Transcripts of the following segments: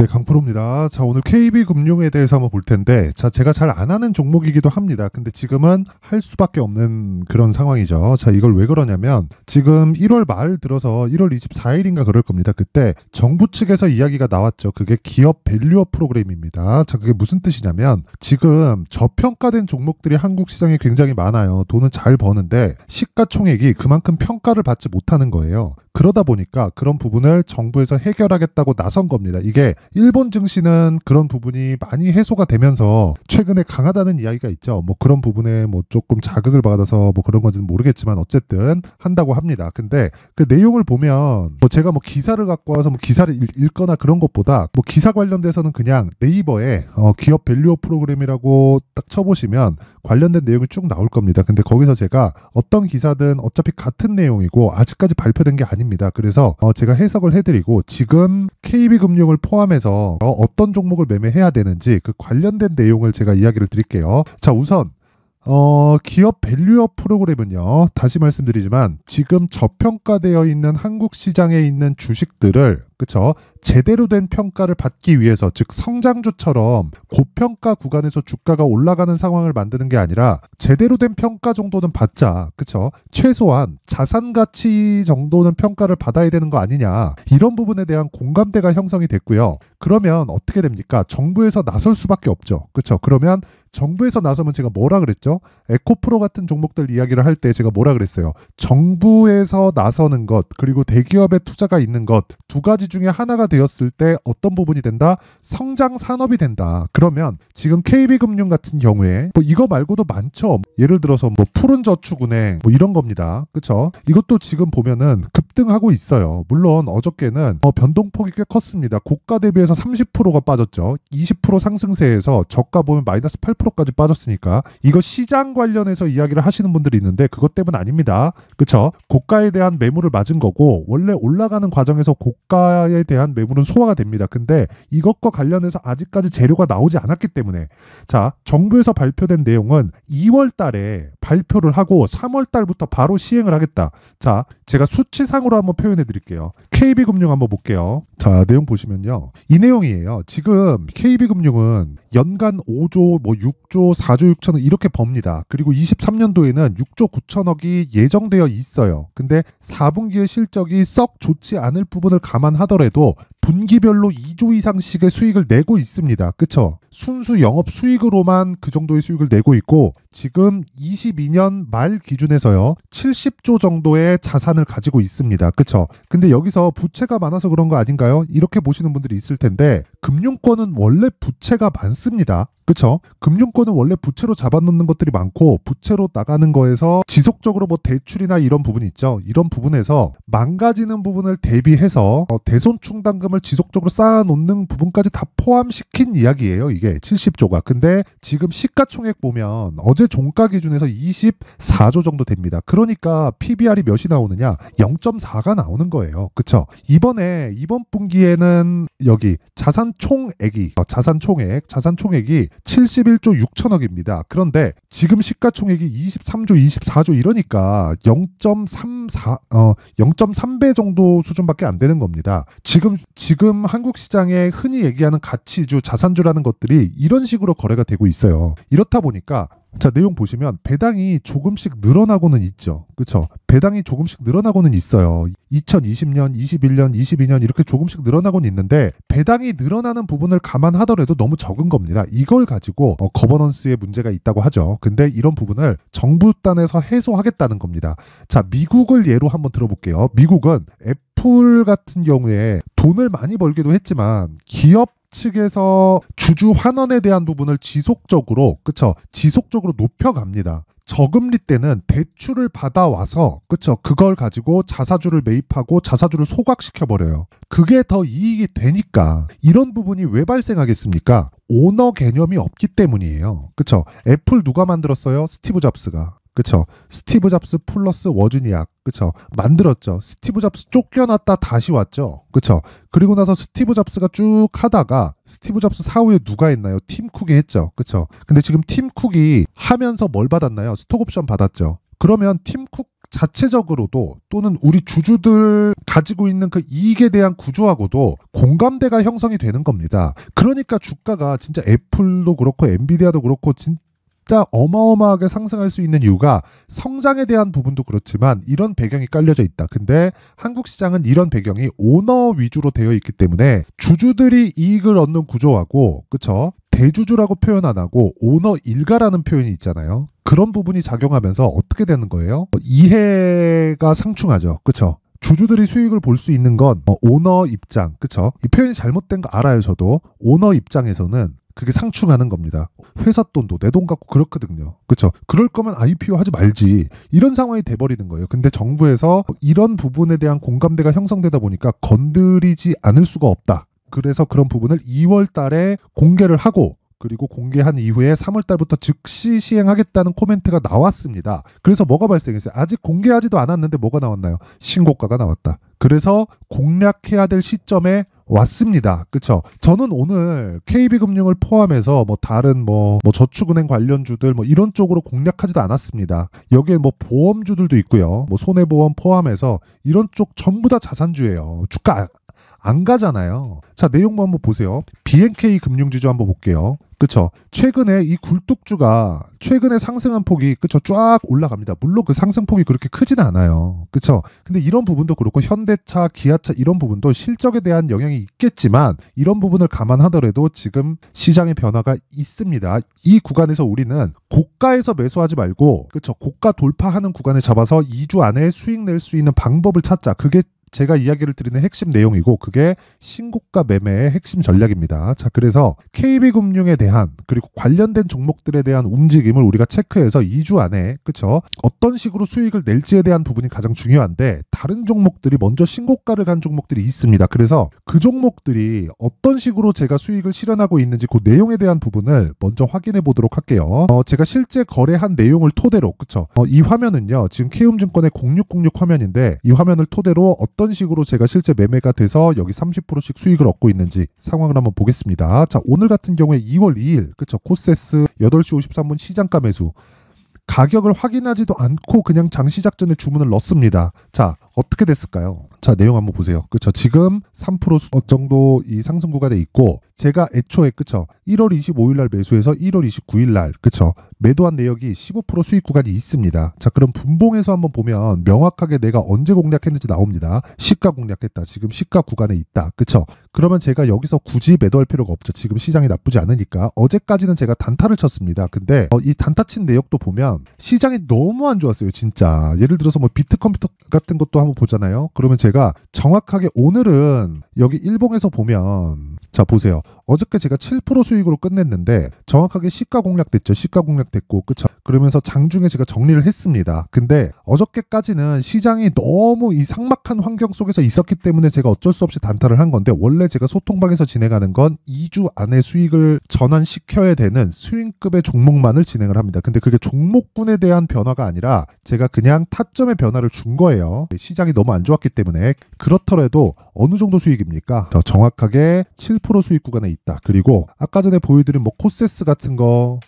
네, 강프로입니다. 자, 오늘 KB금융에 대해서 한번 볼 텐데, 자, 제가 잘 안 하는 종목이기도 합니다. 근데 지금은 할 수밖에 없는 그런 상황이죠. 자, 이걸 왜 그러냐면, 지금 1월 말 들어서 1월 24일인가 그럴 겁니다. 그때 정부 측에서 이야기가 나왔죠. 그게 기업 밸류업 프로그램입니다. 자, 그게 무슨 뜻이냐면, 지금 저평가된 종목들이 한국 시장에 굉장히 많아요. 돈은 잘 버는데, 시가총액이 그만큼 평가를 받지 못하는 거예요. 그러다 보니까 그런 부분을 정부에서 해결하겠다고 나선 겁니다. 이게 일본 증시는 그런 부분이 많이 해소가 되면서 최근에 강하다는 이야기가 있죠. 뭐 그런 부분에 뭐 조금 자극을 받아서 뭐 그런 건지는 모르겠지만 어쨌든 한다고 합니다. 근데 그 내용을 보면 뭐 제가 뭐 기사를 갖고 와서 뭐 기사를 읽거나 그런 것보다 뭐 기사 관련돼서는 그냥 네이버에 기업 밸류업 프로그램이라고 딱 쳐보시면 관련된 내용이 쭉 나올 겁니다. 근데 거기서 제가 어떤 기사든 어차피 같은 내용이고 아직까지 발표된 게 아닙니다. 그래서 제가 해석을 해드리고 지금 KB금융을 포함해서 어떤 종목을 매매해야 되는지 그 관련된 내용을 제가 이야기를 드릴게요. 자, 우선 기업 밸류업 프로그램은요, 다시 말씀드리지만 지금 저평가되어 있는 한국 시장에 있는 주식들을 그쵸? 제대로 된 평가를 받기 위해서, 즉 성장주처럼 고평가 구간에서 주가가 올라가는 상황을 만드는 게 아니라 제대로 된 평가 정도는 받자. 그쵸? 최소한 자산 가치 정도는 평가를 받아야 되는 거 아니냐. 이런 부분에 대한 공감대가 형성이 됐고요. 그러면 어떻게 됩니까? 정부에서 나설 수밖에 없죠. 그쵸? 그러면 정부에서 나서면 제가 뭐라 그랬죠? 에코프로 같은 종목들 이야기를 할 때 제가 뭐라 그랬어요? 정부에서 나서는 것, 그리고 대기업의 투자가 있는 것, 두 가지 중에 하나가 되었을 때 어떤 부분이 된다? 성장 산업이 된다. 그러면 지금 KB금융 같은 경우에 뭐 이거 말고도 많죠. 예를 들어서 뭐 푸른저축은행 뭐 이런 겁니다. 그쵸? 이것도 지금 보면은 급등하고 있어요. 물론 어저께는 변동폭이 꽤 컸습니다. 고가 대비해서 30%가 빠졌죠. 20% 상승세에서 저가 보면 마이너스 8%까지 빠졌으니까 이거 시장 관련해서 이야기를 하시는 분들이 있는데 그것 때문 아닙니다. 그쵸? 고가에 대한 매물을 맞은 거고 원래 올라가는 과정에서 고가에 대한 매물은 소화가 됩니다. 근데 이것과 관련해서 아직까지 재료가 나오지 않았기 때문에 자, 정부에서 발표된 내용은 2월 달에 발표를 하고 3월 달부터 바로 시행을 하겠다. 자, 제가 수치상으로 한번 표현해 드릴게요. KB금융 한번 볼게요. 자, 내용 보시면요. 이 내용이에요. 지금 KB금융은 연간 5조, 뭐 6조, 4조 6천억 이렇게 법니다. 그리고 23년도에는 6조 9천억이 예정되어 있어요. 근데 4분기의 실적이 썩 좋지 않을 부분을 감안하더라도 분기별로 2조 이상씩의 수익을 내고 있습니다. 그쵸? 순수 영업 수익으로만 그 정도의 수익을 내고 있고 지금 22년 말 기준에서요 70조 정도의 자산을 가지고 있습니다. 그쵸? 근데 여기서 부채가 많아서 그런 거 아닌가요? 이렇게 보시는 분들이 있을 텐데 금융권은 원래 부채가 많습니다. 그쵸? 금융권은 원래 부채로 잡아놓는 것들이 많고 부채로 나가는 거에서 지속적으로 뭐 대출이나 이런 부분이 있죠. 이런 부분에서 망가지는 부분을 대비해서 대손 충당금을 지속적으로 쌓아놓는 부분까지 다 포함시킨 이야기예요. 이게 70조가. 근데 지금 시가총액 보면 어제 종가 기준에서 24조 정도 됩니다. 그러니까 PBR이 몇이 나오느냐? 0.4가 나오는 거예요. 그쵸? 이번 분기에는 여기 자산 총액이 71조 6천억입니다. 그런데 지금 시가총액이 23조, 24조 이러니까 0.3배 정도 수준밖에 안 되는 겁니다. 지금 한국 시장에 흔히 얘기하는 가치주, 자산주라는 것들이 이런 식으로 거래가 되고 있어요. 이렇다 보니까 자, 내용 보시면 배당이 조금씩 늘어나고는 있죠. 그렇죠? 배당이 조금씩 늘어나고는 있어요. 2020년, 21년, 22년 이렇게 조금씩 늘어나고는 있는데 배당이 늘어나는 부분을 감안하더라도 너무 적은 겁니다. 이걸 가지고 거버넌스에 문제가 있다고 하죠. 근데 이런 부분을 정부 단에서 해소하겠다는 겁니다. 자, 미국을 예로 한번 들어볼게요. 미국은 애플 같은 경우에 돈을 많이 벌기도 했지만 기업 측에서 주주 환원에 대한 부분을 지속적으로 높여갑니다. 저금리 때는 대출을 받아와서 그걸 가지고 자사주를 매입하고 자사주를 소각시켜버려요. 그게 더 이익이 되니까 이런 부분이 왜 발생하겠습니까? 오너 개념이 없기 때문이에요. 애플 누가 만들었어요? 스티브 잡스가. 그쵸? 스티브 잡스 플러스 워즈니악. 그쵸? 만들었죠. 스티브 잡스 쫓겨났다 다시 왔죠. 그쵸? 그리고 나서 스티브 잡스가 쭉 하다가 스티브 잡스 사후에 누가 했나요? 팀 쿡이 했죠. 그쵸? 근데 지금 팀 쿡이 하면서 뭘 받았나요? 스톡옵션 받았죠. 그러면 팀 쿡 자체적으로도 또는 우리 주주들 가지고 있는 그 이익에 대한 구조하고도 공감대가 형성이 되는 겁니다. 그러니까 주가가 진짜 애플도 그렇고 엔비디아도 그렇고 진짜 어마어마하게 상승할 수 있는 이유가 성장에 대한 부분도 그렇지만 이런 배경이 깔려져 있다. 근데 한국 시장은 이런 배경이 오너 위주로 되어 있기 때문에 주주들이 이익을 얻는 구조하고 그쵸? 대주주라고 표현 안 하고 오너 일가라는 표현이 있잖아요. 그런 부분이 작용하면서 어떻게 되는 거예요? 이해가 상충하죠. 그쵸? 주주들이 수익을 볼 수 있는 건 오너 입장, 그쵸? 이 표현이 잘못된 거 알아요, 저도. 오너 입장에서는 그게 상충하는 겁니다. 회사 돈도 내 돈 갖고 그렇거든요. 그쵸? 그럴 거면 IPO 하지 말지. 이런 상황이 돼버리는 거예요. 근데 정부에서 이런 부분에 대한 공감대가 형성되다 보니까 건드리지 않을 수가 없다. 그래서 그런 부분을 2월 달에 공개를 하고 그리고 공개한 이후에 3월 달부터 즉시 시행하겠다는 코멘트가 나왔습니다. 그래서 뭐가 발생했어요? 아직 공개하지도 않았는데 뭐가 나왔나요? 신고가가 나왔다. 그래서 공략해야 될 시점에 왔습니다. 그쵸? 저는 오늘 KB금융을 포함해서 다른 저축은행 관련주들 이런 쪽으로 공략하지도 않았습니다. 여기에 보험주들도 있고요. 손해보험 포함해서 이런 쪽 전부 다 자산주예요. 주가 안 가잖아요. 자, 내용 한번 보세요. BNK 금융지주 한번 볼게요. 그쵸? 최근에 이 굴뚝주가 최근에 상승한 폭이 그쵸? 쫙 올라갑니다. 물론 그 상승폭이 그렇게 크지는 않아요. 그쵸? 근데 이런 부분도 그렇고 현대차, 기아차 이런 부분도 실적에 대한 영향이 있겠지만 이런 부분을 감안하더라도 지금 시장의 변화가 있습니다. 이 구간에서 우리는 고가에서 매수하지 말고 그쵸? 고가 돌파하는 구간에 잡아서 2주 안에 수익 낼 수 있는 방법을 찾자. 그게 제가 이야기를 드리는 핵심 내용이고 그게 신고가 매매의 핵심 전략입니다. 자, 그래서 KB금융에 대한 그리고 관련된 종목들에 대한 움직임을 우리가 체크해서 2주 안에 그쵸? 어떤 식으로 수익을 낼지에 대한 부분이 가장 중요한데 다른 종목들이 먼저 신고가를 간 종목들이 있습니다. 그래서 그 종목들이 어떤 식으로 제가 수익을 실현하고 있는지 그 내용에 대한 부분을 먼저 확인해 보도록 할게요. 제가 실제 거래한 내용을 토대로 그쵸? 이 화면은요. 지금 KUM증권의 0606 화면인데 이 화면을 토대로 어떤 식으로 제가 실제 매매가 돼서 여기 30%씩 수익을 얻고 있는지 상황을 한번 보겠습니다. 자, 오늘 같은 경우에 2월 2일 그쵸? 코세스 8시 53분 시장가 매수 가격을 확인하지도 않고 그냥 장시작 전에 주문을 넣습니다. 자, 어떻게 됐을까요? 자, 내용 한번 보세요. 그쵸? 지금 3% 정도 이 상승 구간에 있고 제가 애초에 그쵸? 1월 25일 날 매수해서 1월 29일 날 그쵸? 매도한 내역이 15% 수익 구간이 있습니다. 자, 그럼 분봉에서 한번 보면 명확하게 내가 언제 공략했는지 나옵니다. 시가 공략했다. 지금 시가 구간에 있다. 그쵸? 그러면 제가 여기서 굳이 매도할 필요가 없죠. 지금 시장이 나쁘지 않으니까. 어제까지는 제가 단타를 쳤습니다. 근데 이 단타 친 내역도 보면 시장이 너무 안 좋았어요. 진짜. 예를 들어서 비트컴퓨터 같은 것도 한번 보잖아요. 그러면 제가 정확하게 오늘은 여기 일봉에서 보면 자, 보세요. 어저께 제가 7% 수익으로 끝냈는데 정확하게 시가 공략됐죠. 시가 공략됐고 그쵸? 그러면서 장중에 제가 정리를 했습니다. 근데 어저께까지는 시장이 너무 이 삭막한 환경 속에서 있었기 때문에 제가 어쩔 수 없이 단타를 한 건데 원래 제가 소통방에서 진행하는 건 2주 안에 수익을 전환시켜야 되는 스윙급의 종목만을 진행을 합니다. 근데 그게 종목군에 대한 변화가 아니라 제가 그냥 타점의 변화를 준 거예요. 시장이 너무 안 좋았기 때문에. 그렇더라도 어느 정도 수익입니까? 정확하게 7% 수익 구간에 있다. 그리고 아까 전에 보여드린 코세스 같은 거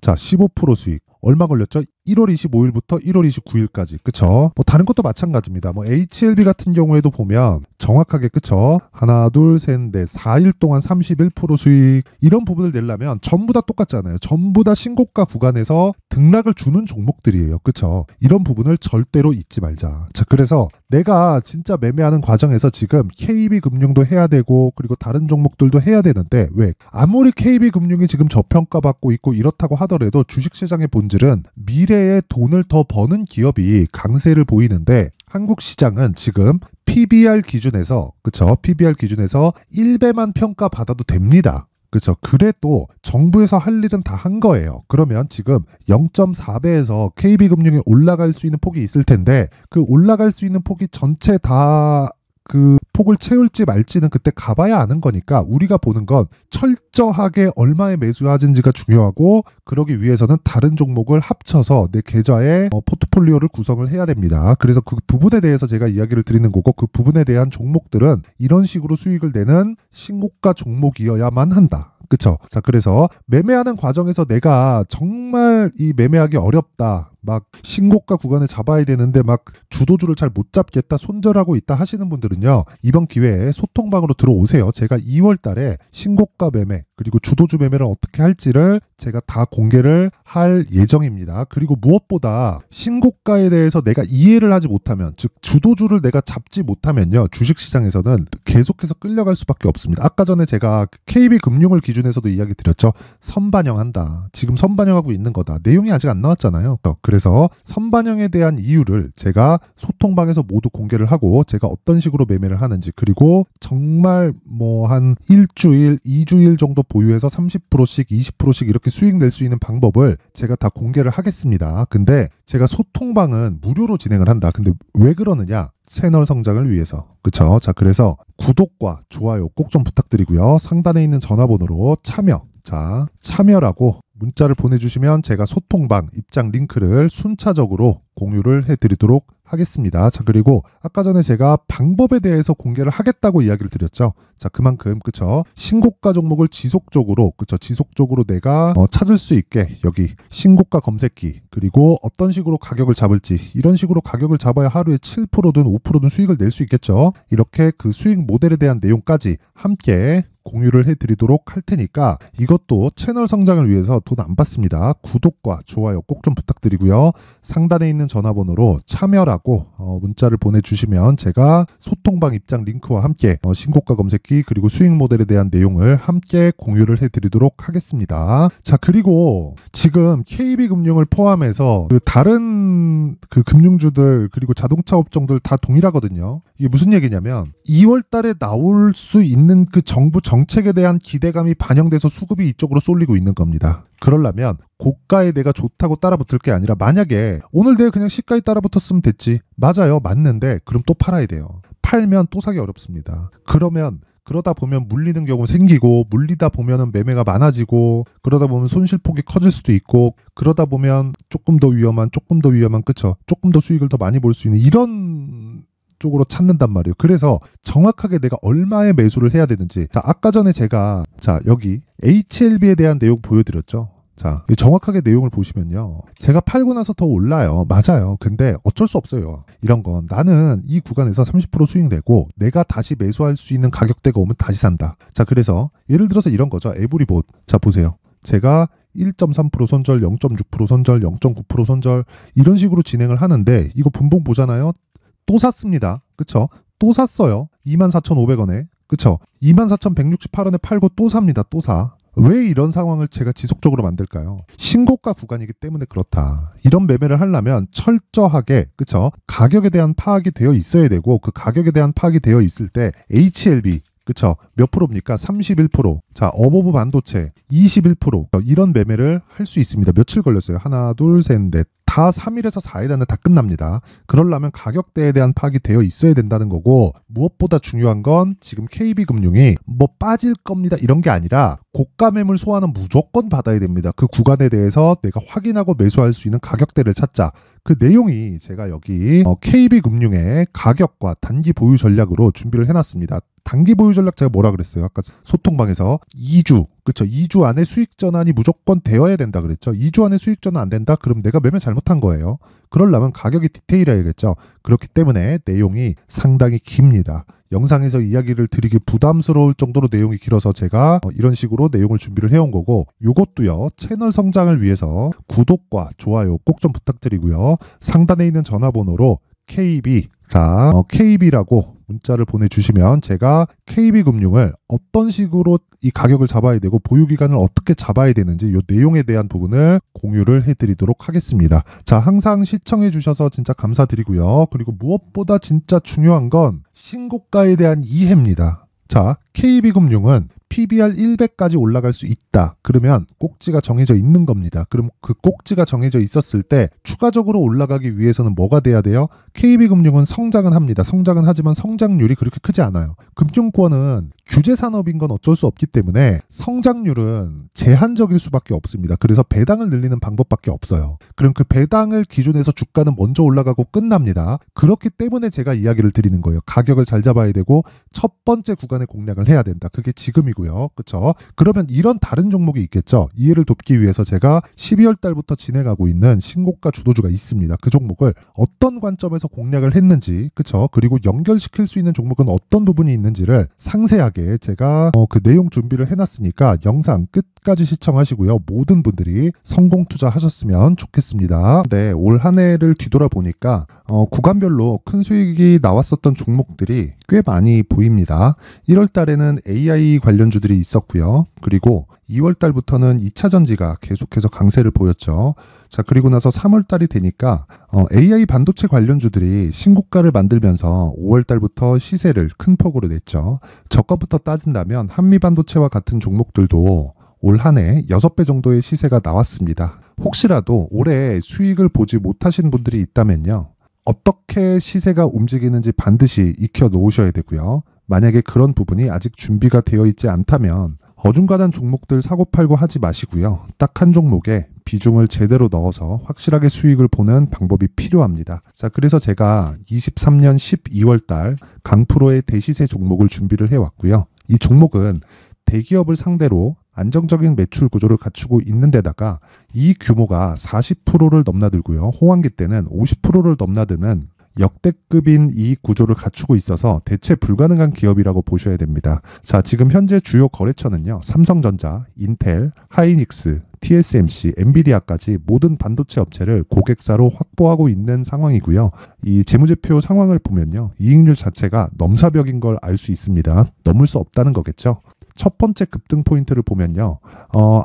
자, 15% 수익. 얼마 걸렸죠? 1월 25일부터 1월 29일까지. 그쵸? 다른 것도 마찬가지입니다. HLB 같은 경우에도 보면 정확하게 그쵸? 하나, 둘, 셋, 넷, 4일 동안 31% 수익. 이런 부분을 내려면 전부 다 똑같잖아요. 전부 다 신고가 구간에서 등락을 주는 종목들이에요. 그쵸? 이런 부분을 절대로 잊지 말자. 자, 그래서 내가 진짜 매매하는 과정에서 지금 KB금융도 해야 되고 그리고 다른 종목들도 해야 되는데 왜? 아무리 KB금융이 지금 저평가받고 있고 이렇다고 하더라도 주식시장의 본질은 미래에 돈을 더 버는 기업이 강세를 보이는데 한국 시장은 지금 PBR 기준에서 그쵸? PBR 기준에서 1배만 평가받아도 됩니다. 그렇죠. 그래도 정부에서 할 일은 다 한 거예요. 그러면 지금 0.4배에서 KB금융이 올라갈 수 있는 폭이 있을 텐데 그 올라갈 수 있는 폭이 전체 다 그 폭을 채울지 말지는 그때 가봐야 아는 거니까 우리가 보는 건 철저하게 얼마에 매수하는지가 중요하고 그러기 위해서는 다른 종목을 합쳐서 내 계좌에 포트폴리오를 구성을 해야 됩니다. 그래서 그 부분에 대해서 제가 이야기를 드리는 거고 그 부분에 대한 종목들은 이런 식으로 수익을 내는 신고가 종목이어야만 한다. 그쵸? 자, 그래서 매매하는 과정에서 내가 정말 이 매매하기 어렵다. 막 신고가 구간에 잡아야 되는데 막 주도주를 잘 못 잡겠다, 손절하고 있다 하시는 분들은요, 이번 기회에 소통방으로 들어오세요. 제가 2월 달에 신고가 매매 그리고 주도주 매매를 어떻게 할지를 제가 다 공개를 할 예정입니다. 그리고 무엇보다 신고가에 대해서 내가 이해를 하지 못하면, 즉 주도주를 내가 잡지 못하면요, 주식시장에서는 계속해서 끌려갈 수밖에 없습니다. 아까 전에 제가 KB금융을 기준에서도 이야기 드렸죠. 선반영한다. 지금 선반영하고 있는 거다. 내용이 아직 안 나왔잖아요. 그래서 선반영에 대한 이유를 제가 소통방에서 모두 공개를 하고, 제가 어떤 식으로 매매를 하는지, 그리고 정말 뭐 한 일주일, 2주일 정도 보유해서 30%씩 20%씩 이렇게 수익 낼 수 있는 방법을 제가 다 공개를 하겠습니다. 근데 제가 소통방은 무료로 진행을 한다. 근데 왜 그러느냐? 채널 성장을 위해서. 그쵸? 자, 그래서 구독과 좋아요 꼭 좀 부탁드리고요. 상단에 있는 전화번호로 참여라고 문자를 보내주시면 제가 소통방 입장 링크를 순차적으로 공유를 해드리도록 하겠습니다. 자, 그리고 아까 전에 제가 방법에 대해서 공개를 하겠다고 이야기를 드렸죠. 자, 그만큼 그쵸, 신고가 종목을 지속적으로 내가 찾을 수 있게 여기 신고가 검색기, 그리고 어떤 식으로 가격을 잡을지, 이런 식으로 가격을 잡아야 하루에 7%든 5%든 수익을 낼 수 있겠죠. 이렇게 그 수익 모델에 대한 내용까지 함께 공유를 해드리도록 할 테니까, 이것도 채널 성장을 위해서 돈 안 받습니다. 구독과 좋아요 꼭 좀 부탁드리고요. 상단에 있는 전화번호로 참여라고 문자를 보내주시면 제가 소통방 입장 링크와 함께 신고가 검색기 그리고 수익 모델에 대한 내용을 함께 공유를 해드리도록 하겠습니다. 자, 그리고 지금 KB금융을 포함해서 그 다른 그 금융주들 그리고 자동차 업종들 다 동일하거든요. 이게 무슨 얘기냐면 2월 달에 나올 수 있는 그 정부 정책에 대한 기대감이 반영돼서 수급이 이쪽으로 쏠리고 있는 겁니다. 그러려면 고가에 내가 좋다고 따라붙을 게 아니라, 만약에 오늘 내가 그냥 시가에 따라붙었으면 됐지. 맞아요. 맞는데 그럼 또 팔아야 돼요. 팔면 또 사기 어렵습니다. 그러다 보면 물리는 경우 생기고, 물리다 보면은 매매가 많아지고, 그러다 보면 손실폭이 커질 수도 있고, 그러다 보면 조금 더 위험한, 그쵸? 조금 더 수익을 더 많이 볼 수 있는 이런 쪽으로 찾는단 말이에요. 그래서 정확하게 내가 얼마에 매수를 해야 되는지. 자, 아까 전에 제가 여기 HLB에 대한 내용 보여드렸죠. 자, 정확하게 내용을 보시면요, 제가 팔고 나서 더 올라요. 맞아요. 근데 어쩔 수 없어요. 이런 건 나는 이 구간에서 30% 수익 내고 내가 다시 매수할 수 있는 가격대가 오면 다시 산다. 자, 그래서 예를 들어서 이런 거죠. 에브리봇. 자, 보세요. 제가 1.3% 손절, 0.6% 손절, 0.9% 손절 이런 식으로 진행을 하는데, 이거 분봉 보잖아요. 또 샀습니다. 그쵸? 또 샀어요. 24,500원에. 그쵸? 24,168원에 팔고 또 삽니다. 또 사. 왜 이런 상황을 제가 지속적으로 만들까요? 신고가 구간이기 때문에 그렇다. 이런 매매를 하려면 철저하게, 그쵸? 가격에 대한 파악이 되어 있어야 되고, 그 가격에 대한 파악이 되어 있을 때 HLB, 그쵸? 몇 프로입니까? 31%. 자, 어버브 반도체 21%. 이런 매매를 할 수 있습니다. 며칠 걸렸어요? 하나, 둘, 셋, 넷. 다 3일에서 4일 안에 다 끝납니다. 그러려면 가격대에 대한 파악이 되어 있어야 된다는 거고, 무엇보다 중요한 건 지금 KB금융이 뭐 빠질 겁니다 이런 게 아니라, 고가 매물 소화는 무조건 받아야 됩니다. 그 구간에 대해서 내가 확인하고 매수할 수 있는 가격대를 찾자. 그 내용이 제가 여기 KB금융의 가격과 단기 보유 전략으로 준비를 해놨습니다. 단기 보유 전략 제가 뭐라 그랬어요? 아까 소통방에서 2주, 그쵸? 2주 안에 수익 전환이 무조건 되어야 된다 그랬죠? 2주 안에 수익 전환 안 된다? 그럼 내가 매매 잘못한 거예요. 그러려면 가격이 디테일해야겠죠? 그렇기 때문에 내용이 상당히 깁니다. 영상에서 이야기를 드리기 부담스러울 정도로 내용이 길어서 제가 이런 식으로 내용을 준비를 해온 거고, 요것도요, 채널 성장을 위해서 구독과 좋아요 꼭 좀 부탁드리고요. 상단에 있는 전화번호로 KB라고 문자를 보내주시면 제가 KB금융을 어떤 식으로 이 가격을 잡아야 되고 보유기간을 어떻게 잡아야 되는지 이 내용에 대한 부분을 공유를 해드리도록 하겠습니다. 자, 항상 시청해 주셔서 진짜 감사드리고요. 그리고 무엇보다 진짜 중요한 건 신고가에 대한 이해입니다. 자, KB금융은 PBR 100까지 올라갈 수 있다. 그러면 꼭지가 정해져 있는 겁니다. 그럼 그 꼭지가 정해져 있었을 때 추가적으로 올라가기 위해서는 뭐가 돼야 돼요? KB금융은 성장은 합니다. 성장은 하지만 성장률이 그렇게 크지 않아요. 금융권은 규제 산업인 건 어쩔 수 없기 때문에 성장률은 제한적일 수밖에 없습니다. 그래서 배당을 늘리는 방법밖에 없어요. 그럼 그 배당을 기준해서 주가는 먼저 올라가고 끝납니다. 그렇기 때문에 제가 이야기를 드리는 거예요. 가격을 잘 잡아야 되고 첫 번째 구간에 공략을 해야 된다. 그게 지금이고요. 그렇죠? 그러면 이런 다른 종목이 있겠죠. 이해를 돕기 위해서 제가 12월 달부터 진행하고 있는 신고가 주도주가 있습니다. 그 종목을 어떤 관점에서 공략을 했는지, 그렇죠? 그리고 연결시킬 수 있는 종목은 어떤 부분이 있는지를 상세하게 제가 그 내용 준비를 해놨으니까 영상 끝까지 시청하시고요. 모든 분들이 성공 투자하셨으면 좋겠습니다. 네, 올 한 해를 뒤돌아보니까 구간별로 큰 수익이 나왔었던 종목들이 꽤 많이 보입니다. 1월 달에는 AI 관련주들이 있었고요. 그리고 2월 달부터는 2차 전지가 계속해서 강세를 보였죠. 자, 그리고 나서 3월 달이 되니까 AI 반도체 관련주들이 신고가를 만들면서 5월 달부터 시세를 큰 폭으로 냈죠. 저가부터 따진다면 한미반도체와 같은 종목들도 올 한 해 6배 정도의 시세가 나왔습니다. 혹시라도 올해 수익을 보지 못하신 분들이 있다면요. 어떻게 시세가 움직이는지 반드시 익혀 놓으셔야 되고요. 만약에 그런 부분이 아직 준비가 되어 있지 않다면 어중간한 종목들 사고팔고 하지 마시고요. 딱 한 종목에 비중을 제대로 넣어서 확실하게 수익을 보는 방법이 필요합니다. 자, 그래서 제가 23년 12월 달 강프로의 대시세 종목을 준비를 해왔고요. 이 종목은 대기업을 상대로 안정적인 매출 구조를 갖추고 있는 데다가 이 규모가 40%를 넘나들고요. 호황기 때는 50%를 넘나드는 역대급인 이익 구조를 갖추고 있어서 대체 불가능한 기업이라고 보셔야 됩니다. 자, 지금 현재 주요 거래처는요. 삼성전자, 인텔, 하이닉스, TSMC, 엔비디아까지 모든 반도체 업체를 고객사로 확보하고 있는 상황이고요. 이 재무제표 상황을 보면요. 이익률 자체가 넘사벽인 걸 알 수 있습니다. 넘을 수 없다는 거겠죠. 첫 번째 급등 포인트를 보면요.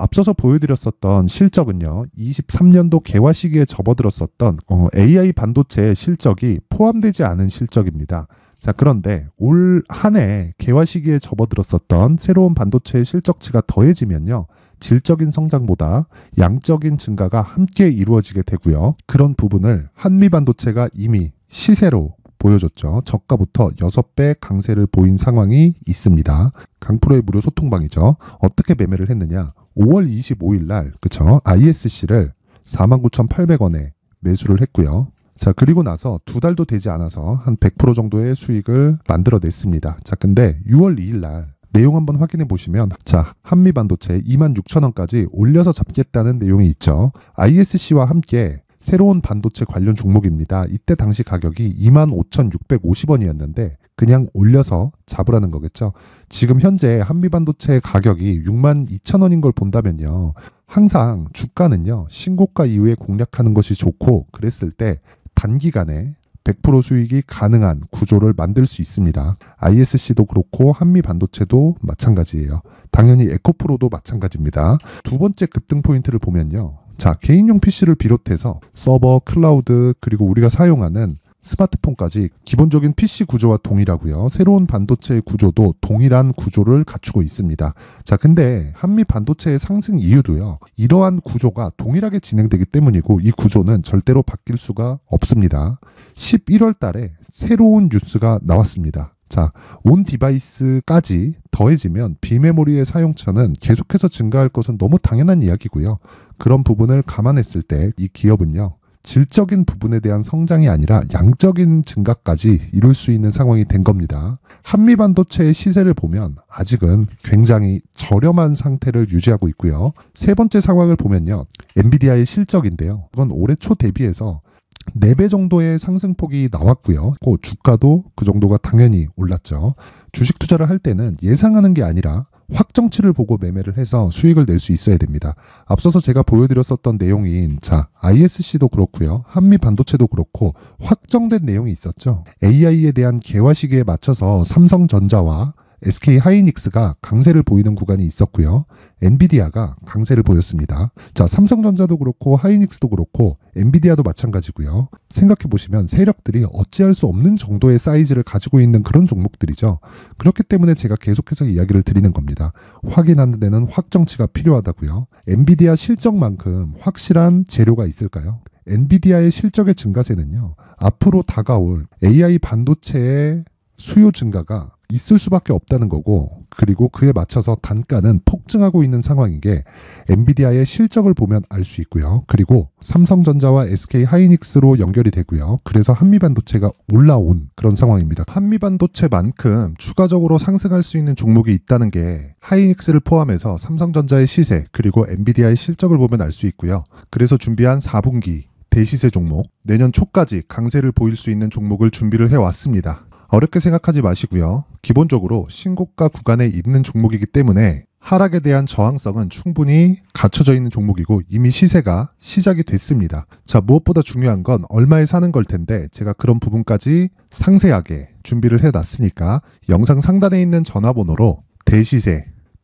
앞서서 보여드렸었던 실적은요. 23년도 개화 시기에 접어들었었던 AI 반도체의 실적이 포함되지 않은 실적입니다. 자, 그런데 올 한 해 개화 시기에 접어들었었던 새로운 반도체의 실적치가 더해지면요. 질적인 성장보다 양적인 증가가 함께 이루어지게 되고요. 그런 부분을 한미반도체가 이미 시세로 보여줬죠. 저가부터 6배 강세를 보인 상황이 있습니다. 강프로의 무료 소통방이죠. 어떻게 매매를 했느냐. 5월 25일 날 그쵸? ISC를 49,800원에 매수를 했고요. 자, 그리고 나서 2달도 되지 않아서 한 100% 정도의 수익을 만들어냈습니다. 자, 근데 6월 2일 날 내용 한번 확인해 보시면 자, 한미반도체 26,000원까지 올려서 잡겠다는 내용이 있죠. ISC와 함께 새로운 반도체 관련 종목입니다. 이때 당시 가격이 25,650원이었는데 그냥 올려서 잡으라는 거겠죠. 지금 현재 한미반도체 가격이 62,000원인 걸 본다면요. 항상 주가는요. 신고가 이후에 공략하는 것이 좋고 그랬을 때 단기간에 100% 수익이 가능한 구조를 만들 수 있습니다. ISC도 그렇고 한미반도체도 마찬가지예요. 당연히 에코프로도 마찬가지입니다. 두 번째 급등 포인트를 보면요. 자, 개인용 PC를 비롯해서 서버, 클라우드, 그리고 우리가 사용하는 스마트폰까지 기본적인 PC 구조와 동일하고요. 새로운 반도체의 구조도 동일한 구조를 갖추고 있습니다. 자, 근데 한미 반도체의 상승 이유도요. 이러한 구조가 동일하게 진행되기 때문이고 이 구조는 절대로 바뀔 수가 없습니다. 11월 달에 새로운 뉴스가 나왔습니다. 자, 온 디바이스까지 더해지면 비메모리의 사용처는 계속해서 증가할 것은 너무 당연한 이야기고요. 그런 부분을 감안했을 때 이 기업은요. 질적인 부분에 대한 성장이 아니라 양적인 증가까지 이룰 수 있는 상황이 된 겁니다. 한미반도체의 시세를 보면 아직은 굉장히 저렴한 상태를 유지하고 있고요. 세 번째 상황을 보면요. 엔비디아의 실적인데요. 이건 올해 초 대비해서 4배 정도의 상승폭이 나왔고요. 그 주가도 그 정도가 당연히 올랐죠. 주식 투자를 할 때는 예상하는 게 아니라 확정치를 보고 매매를 해서 수익을 낼 수 있어야 됩니다. 앞서서 제가 보여드렸었던 내용인 자, ISC도 그렇고요. 한미 반도체도 그렇고 확정된 내용이 있었죠. AI에 대한 개화 시기에 맞춰서 삼성전자와 SK 하이닉스가 강세를 보이는 구간이 있었고요. 엔비디아가 강세를 보였습니다. 자, 삼성전자도 그렇고 하이닉스도 그렇고 엔비디아도 마찬가지고요. 생각해 보시면 세력들이 어찌할 수 없는 정도의 사이즈를 가지고 있는 그런 종목들이죠. 그렇기 때문에 제가 계속해서 이야기를 드리는 겁니다. 확인하는 데는 확정치가 필요하다고요. 엔비디아 실적만큼 확실한 재료가 있을까요? 엔비디아의 실적의 증가세는요. 앞으로 다가올 AI 반도체의 수요 증가가 있을 수밖에 없다는 거고, 그리고 그에 맞춰서 단가는 폭증하고 있는 상황인 게 엔비디아의 실적을 보면 알 수 있고요. 그리고 삼성전자와 SK 하이닉스로 연결이 되고요. 그래서 한미반도체가 올라온 그런 상황입니다. 한미반도체만큼 추가적으로 상승할 수 있는 종목이 있다는 게 하이닉스를 포함해서 삼성전자의 시세 그리고 엔비디아의 실적을 보면 알 수 있고요. 그래서 준비한 4분기 대시세 종목, 내년 초까지 강세를 보일 수 있는 종목을 준비를 해왔습니다. 어렵게 생각하지 마시고요. 기본적으로 신고가 구간에 있는 종목이기 때문에 하락에 대한 저항성은 충분히 갖춰져 있는 종목이고 이미 시세가 시작이 됐습니다. 자, 무엇보다 중요한 건 얼마에 사는 걸 텐데 제가 그런 부분까지 상세하게 준비를 해놨으니까 영상 상단에 있는 전화번호로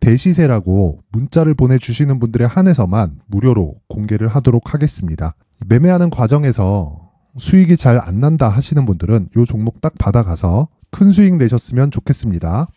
대시세라고 문자를 보내주시는 분들에 한해서만 무료로 공개를 하도록 하겠습니다. 매매하는 과정에서 수익이 잘 안 난다 하시는 분들은 이 종목 딱 받아가서 큰 수익 내셨으면 좋겠습니다.